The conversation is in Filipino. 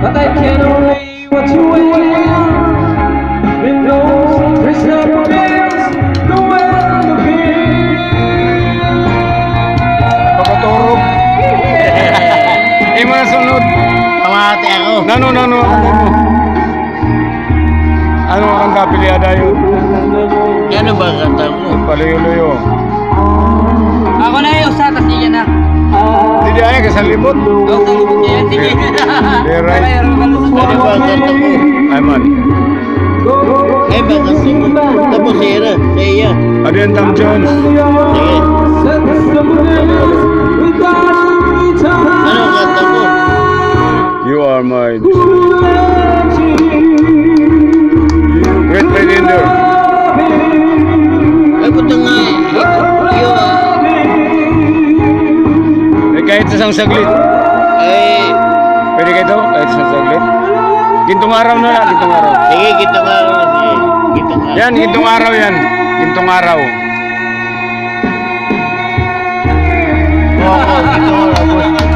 but I can only what you want. Windows, Christmas bells, nowhere to be. Pagkaturog. Mga sunod. Pamati ako. Nano. Ano ang kapiliada yun? Ano ba kanta ko? Paluyo-luyo. Ako na yung sa tas niya na. Hindi ay kasalibot. Ako sa lubog niya yan. Sige. They're right. Ano ba kanta ko? Ay man. Eh ba kasi tapos sira sa iya. Ano yan, Tom Jones? Sige. Ano kanta ko? You are my great pretender. Ay buta nga Eh, kahit isang saglit. ay Pwede kayo ito? Kahit isang saglit. Gintong araw na lang, gintong araw. sige kita nga sige. Kita nga. Yan, gintong araw yan. Gintong araw. Oo, kita nga.